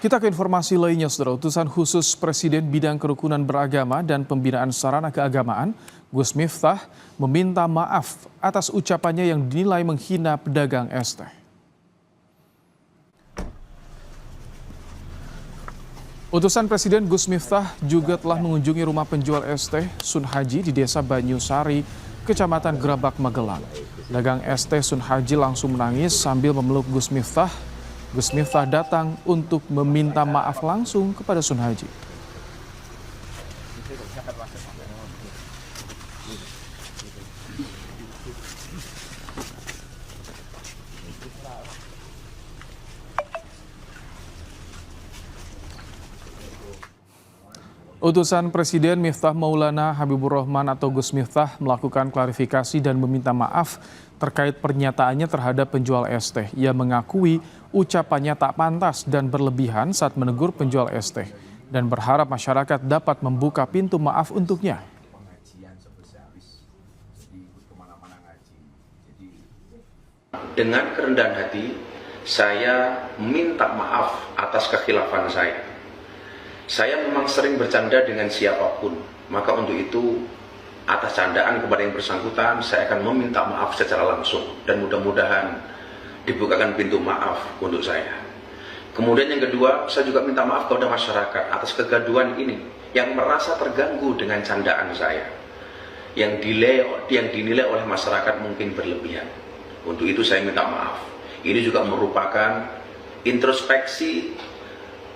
Kita ke informasi lainnya, Saudara. Utusan khusus Presiden Bidang Kerukunan Beragama dan Pembinaan Sarana Keagamaan, Gus Miftah, meminta maaf atas ucapannya yang dinilai menghina pedagang es teh. Utusan Presiden Gus Miftah juga telah mengunjungi rumah penjual es teh Sun Haji di Desa Banyusari, Kecamatan Gerabak, Magelang. Dagang es teh Sun Haji langsung menangis sambil memeluk Gus Miftah. Gus Miftah datang untuk meminta maaf langsung kepada Sun Haji. Utusan Presiden Miftah Maulana Habibur Rahman atau Gus Miftah melakukan klarifikasi dan meminta maaf terkait pernyataannya terhadap penjual es teh. Ia mengakui ucapannya tak pantas dan berlebihan saat menegur penjual es teh dan berharap masyarakat dapat membuka pintu maaf untuknya. Dengan kerendahan hati, saya minta maaf atas kekhilafan saya. Saya memang sering bercanda dengan siapapun, maka untuk itu atas candaan kepada yang bersangkutan saya akan meminta maaf secara langsung dan mudah-mudahan dibukakan pintu maaf untuk saya. Kemudian yang kedua, saya juga minta maaf kepada masyarakat atas kegaduhan ini yang merasa terganggu dengan candaan saya, yang dinilai oleh masyarakat mungkin berlebihan. Untuk itu saya minta maaf. Ini juga merupakan introspeksi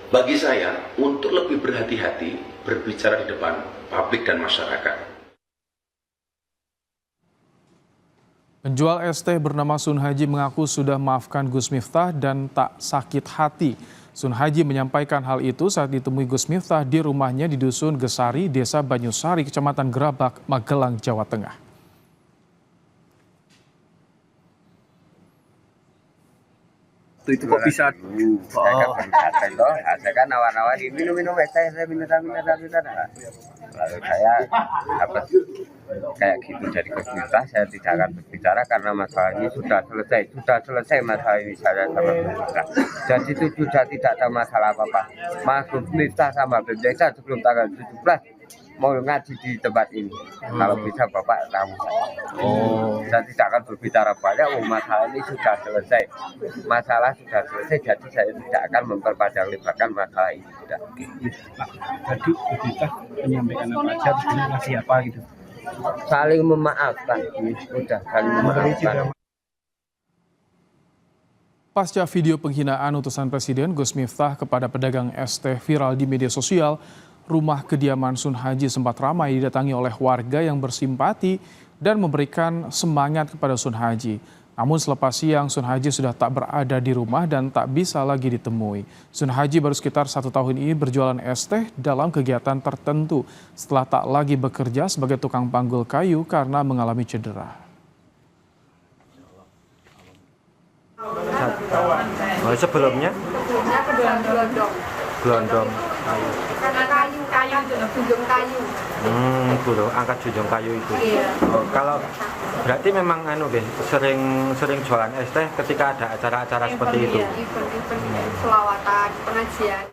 bagi saya untuk lebih berhati-hati berbicara di depan publik dan masyarakat. Penjual es teh bernama Sun Haji mengaku sudah memaafkan Gus Miftah dan tak sakit hati. Sun Haji menyampaikan hal itu saat ditemui Gus Miftah di rumahnya di Dusun Gesari, Desa Banyusari, Kecamatan Gerabak, Magelang, Jawa Tengah. Itu kok bisa saya kan nawar-nawarin minum es teh, saya minum. Lalu saya dapat kayak gitu dari Gus Miftah, saya tidak akan berbicara karena masalah ini sudah selesai masalah ini saya sama Gus Miftah. Jadi itu sudah tidak ada masalah apa-apa. Mas Gus Miftah sama BMJK sebelum tanggal 17 mau ngaji di tempat ini. Kalau bisa Bapak tahu. Saya tidak akan berbicara banyak. Masalah ini sudah selesai. Jadi saya tidak akan memperpanjang lebarkan masalah ini. Sudah. Tadi kita menyampaikan apa aja, terima kasih apa gitu. Saling memaafkan. Sudah saling memaafkan. Pasca video penghinaan utusan Presiden Gus Miftah kepada pedagang es teh viral di media sosial, rumah kediaman Sun Haji sempat ramai didatangi oleh warga yang bersimpati dan memberikan semangat kepada Sun Haji. Namun selepas siang, Sun Haji sudah tak berada di rumah dan tak bisa lagi ditemui. Sun Haji baru sekitar 1 tahun ini berjualan es teh dalam kegiatan tertentu setelah tak lagi bekerja sebagai tukang panggul kayu karena mengalami cedera. Sebelumnya gelondong kayu itu junjung kayu. Angkat junjung kayu itu. Iya. Kalau berarti memang sering jualan es teh ketika ada acara-acara seperti itu. Event selawatan, pengajian.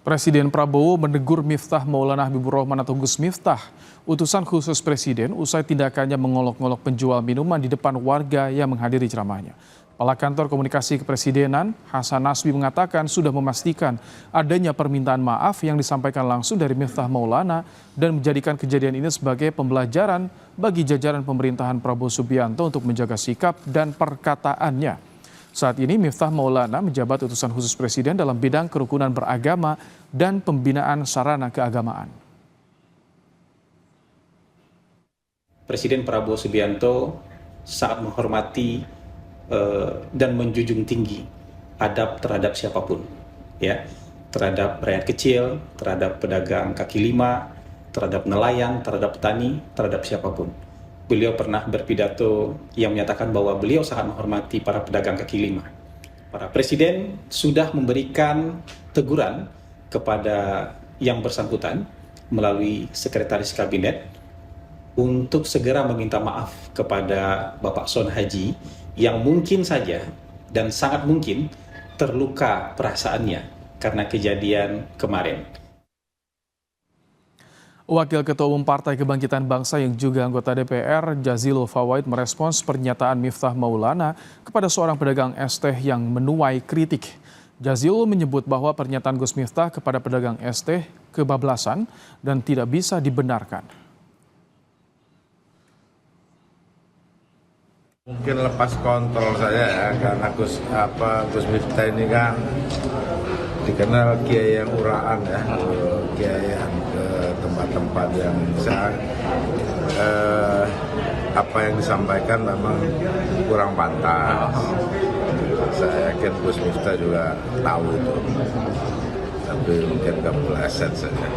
Presiden Prabowo menegur Miftah Maulana Habibur Rahman atau Gus Miftah, utusan khusus Presiden, usai tindakannya mengolok-olok penjual minuman di depan warga yang menghadiri ceramahnya. Kepala Kantor Komunikasi Kepresidenan, Hasan Nasbi, mengatakan sudah memastikan adanya permintaan maaf yang disampaikan langsung dari Miftah Maulana dan menjadikan kejadian ini sebagai pembelajaran bagi jajaran pemerintahan Prabowo Subianto untuk menjaga sikap dan perkataannya. Saat ini Miftah Maulana menjabat utusan khusus Presiden dalam bidang kerukunan beragama dan pembinaan sarana keagamaan. Presiden Prabowo Subianto sangat menghormati dan menjunjung tinggi adab terhadap siapapun, ya, terhadap rakyat kecil, terhadap pedagang kaki lima, terhadap nelayan, terhadap petani, terhadap siapapun. Beliau pernah berpidato yang menyatakan bahwa beliau sangat menghormati para pedagang kaki lima. Para presiden sudah memberikan teguran kepada yang bersangkutan melalui sekretaris kabinet untuk segera meminta maaf kepada Bapak Sun Haji yang mungkin saja dan sangat mungkin terluka perasaannya karena kejadian kemarin. Wakil Ketua Umum Partai Kebangkitan Bangsa yang juga anggota DPR, Jazilul Fawait, merespons pernyataan Miftah Maulana kepada seorang pedagang es teh yang menuai kritik. Jazilul menyebut bahwa pernyataan Gus Miftah kepada pedagang es teh kebablasan dan tidak bisa dibenarkan. Mungkin lepas kontrol saya ya, karena Gus Miftah ini kan dikenal kiai yang uraan ya, kiai yang ke tempat-tempat yang bisa apa yang disampaikan memang kurang pantas. Saya yakin Gus Miftah juga tahu itu, tapi mungkin kepleset saja.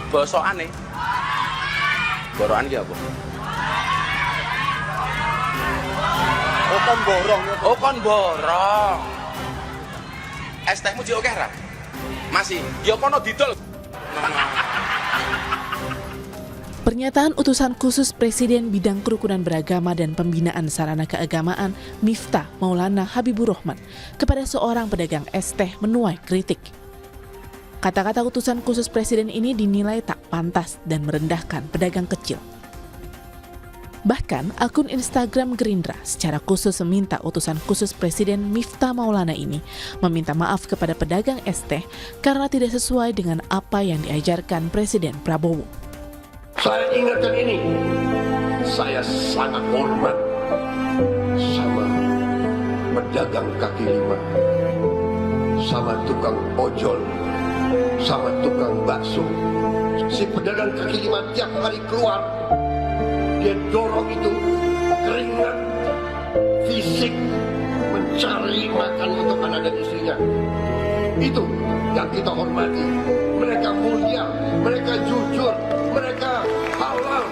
Bosokan nih, borokan ki apa? Oh kon borong. Es tehmu di oke ra? Masih. Ya kono didol. Pernyataan utusan khusus Presiden bidang kerukunan beragama dan pembinaan sarana keagamaan Miftah Maulana Habibur Rahman kepada seorang pedagang es teh menuai kritik. Kata-kata utusan khusus Presiden ini dinilai tak pantas dan merendahkan pedagang kecil. Bahkan akun Instagram Gerindra secara khusus meminta utusan khusus Presiden Miftah Maulana ini meminta maaf kepada pedagang es teh karena tidak sesuai dengan apa yang diajarkan Presiden Prabowo. Saya ingatkan ini, saya sangat hormat sama pedagang kaki lima, sama tukang ojol, sama tukang bakso. Si pedagang kaki lima tiap hari keluar, dia dorong itu keringat fisik mencari makan untuk anak dan istrinya. Itu yang kita hormati. Mereka mulia, mereka jujur, mereka halal.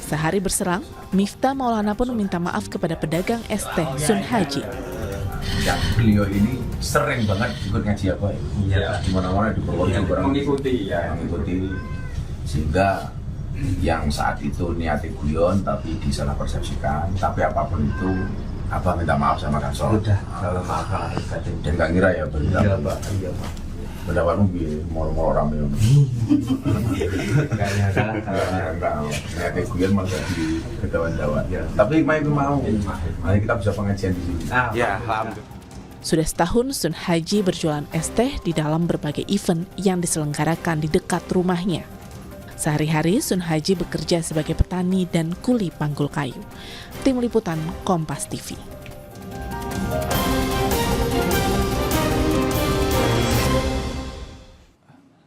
Sehari berserang, Miftah Maulana pun meminta maaf kepada pedagang es teh Sun Haji. Ya, beliau ini sering banget ikut ngaji apa ya? Di mana-mana di Purworejo mengikuti sehingga yang saat itu niatnya guyon tapi disalah persepsikan. Tapi apapun itu, Abah minta maaf sama Kasol. Sudah, kalau maaf. Dan gak ngira ya berita. Iya Pak. Pendapatmu moro-moro rame. Kayaknya salah. Niatnya guyon malah di ketahuan-tahuan. Tapi mau. Mari kita bisa pengajian di sini. Ya, alhamdulillah. Sudah setahun Sun Haji berjualan es teh di dalam berbagai event yang diselenggarakan di dekat rumahnya. Sehari-hari Sun Haji bekerja sebagai petani dan kuli panggul kayu. Tim Liputan Kompas TV.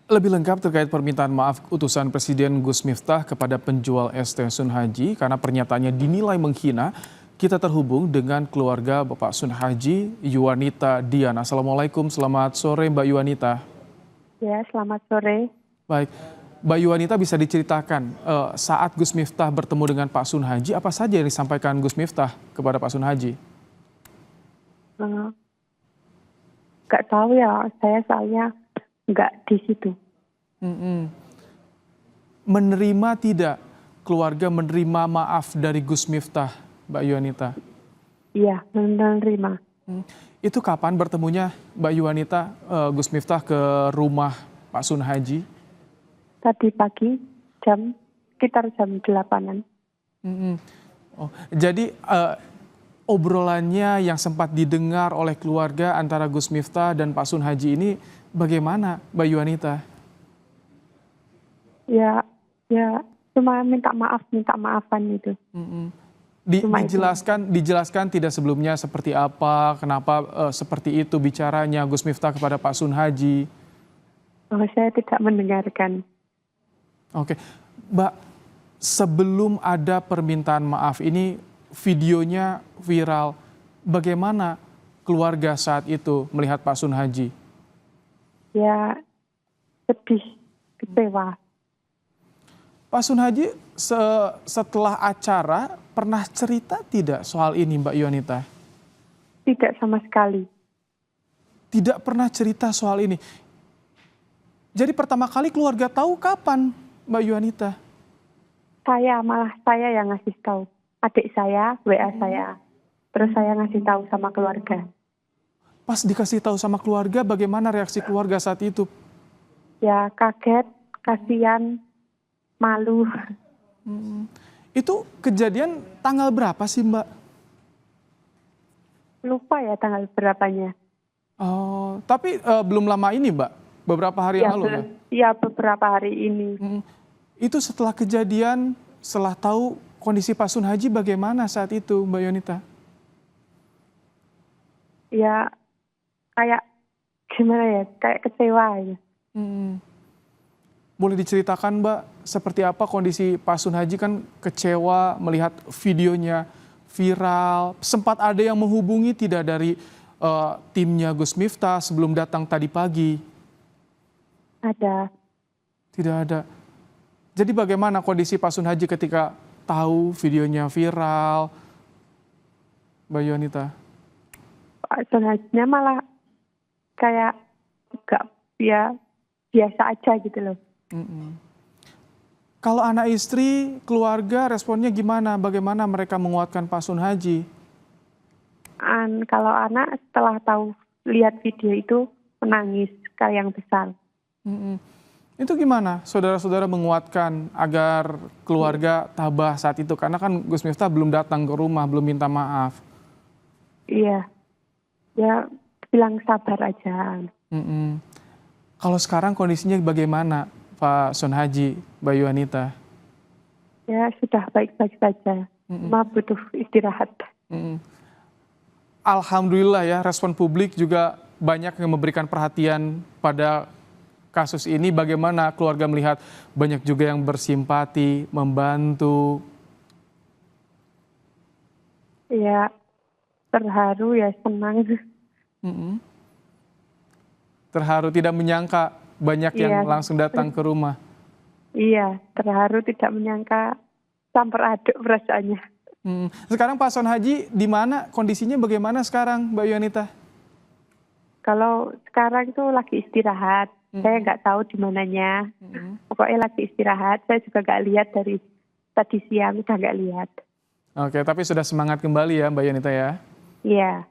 Lebih lengkap terkait permintaan maaf utusan Presiden Gus Miftah kepada penjual es teh Sun Haji karena pernyataannya dinilai menghina, kita terhubung dengan keluarga Bapak Sun Haji, Yuwanita Dian. Assalamualaikum, selamat sore Mbak Yuwanita. Ya, selamat sore. Baik, Mbak Yuwanita bisa diceritakan saat Gus Miftah bertemu dengan Pak Sun Haji, apa saja yang disampaikan Gus Miftah kepada Pak Sun Haji? Nggak tahu ya, saya soalnya nggak di situ. Menerima tidak keluarga menerima maaf dari Gus Miftah, Mbak Yuwanita? Iya, menerima. Itu kapan bertemunya Mbak Yuwanita, Gus Miftah ke rumah Pak Sun Haji? Tadi pagi, sekitar jam 8-an. Oh, jadi obrolannya yang sempat didengar oleh keluarga antara Gus Miftah dan Pak Sun Haji ini bagaimana, Mbak Yuwanita? Ya, cuma minta maafan itu. Dijelaskan tidak sebelumnya seperti apa, kenapa seperti itu bicaranya Gus Miftah kepada Pak Sun Haji? Oh, saya tidak mendengarkan. Oke, Mbak, sebelum ada permintaan maaf ini videonya viral, bagaimana keluarga saat itu melihat Pak Sun Haji? Ya, sedih, kecewa. Pak Sun Haji setelah acara pernah cerita tidak soal ini, Mbak Yuwanita? Tidak sama sekali. Tidak pernah cerita soal ini. Jadi pertama kali keluarga tahu kapan, Mbak Yuwanita? Saya yang ngasih tahu. Adik saya, WA saya. Terus saya ngasih tahu sama keluarga. Pas dikasih tahu sama keluarga, bagaimana reaksi keluarga saat itu? Ya kaget, kasihan, malu. Itu kejadian tanggal berapa sih Mbak? Lupa ya tanggal berapanya. Oh, tapi belum lama ini Mbak? Beberapa hari yang lalu ya? Iya, beberapa hari ini. Itu setelah kejadian, setelah tahu kondisi Pak Sun Haji bagaimana saat itu Mbak Yonita? Ya kayak gimana ya, kayak kecewa ya. Boleh diceritakan Mbak, seperti apa kondisi Pak Sun Haji? Kan kecewa melihat videonya viral, sempat ada yang menghubungi tidak dari timnya Gus Miftah sebelum datang tadi pagi? Ada. Tidak ada. Jadi bagaimana kondisi Pak Sun Haji ketika tahu videonya viral, Mbak Yonita? Pak Sun Hajinya malah kayak gak ya biasa aja gitu loh. Kalau anak istri, keluarga responnya gimana? Bagaimana mereka menguatkan Pak Sun Haji? Kalau anak setelah tahu lihat video itu menangis kayak yang besar. Itu gimana saudara-saudara menguatkan agar keluarga tabah saat itu? Karena kan Gus Miftah belum datang ke rumah, belum minta maaf. Iya, ya bilang sabar aja. Kalau sekarang kondisinya bagaimana Pak Sun Haji, Mbak Yuanita? Ya sudah baik-baik saja, cuma butuh istirahat. Alhamdulillah ya, respon publik juga banyak yang memberikan perhatian pada kasus ini. Bagaimana keluarga melihat banyak juga yang bersimpati, membantu? Ya terharu ya, senang. Terharu, tidak menyangka banyak yang langsung datang ke rumah. Iya, terharu, tidak menyangka, campur aduk perasaannya. Sekarang Pak Sun Haji di mana? Kondisinya bagaimana sekarang, Mbak Yonita? Kalau sekarang itu lagi istirahat, saya nggak tahu di mananya. Pokoknya lagi istirahat, saya juga nggak lihat dari tadi siang, udah nggak lihat. Oke, tapi sudah semangat kembali ya Mbak Yonita ya? Iya.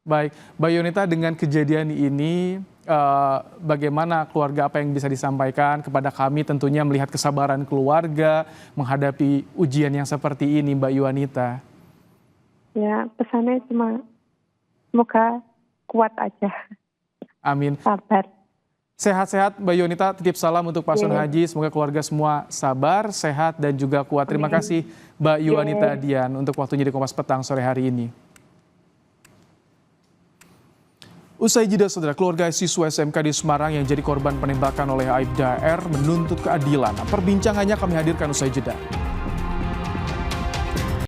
Baik, Mbak Yonita, dengan kejadian ini bagaimana keluarga, apa yang bisa disampaikan kepada kami, tentunya melihat kesabaran keluarga menghadapi ujian yang seperti ini Mbak Yonita? Ya pesannya cuma semoga kuat aja. Amin. Sabar. Sehat-sehat Mbak Yonita, titip salam untuk Pak Sun Haji, semoga keluarga semua sabar, sehat dan juga kuat. Terima kasih Mbak Yonita Dian untuk waktunya di Kompas Petang sore hari ini. Usai jeda saudara, keluarga siswa SMK di Semarang yang jadi korban penembakan oleh Aibda R menuntut keadilan. Perbincangannya kami hadirkan usai jeda.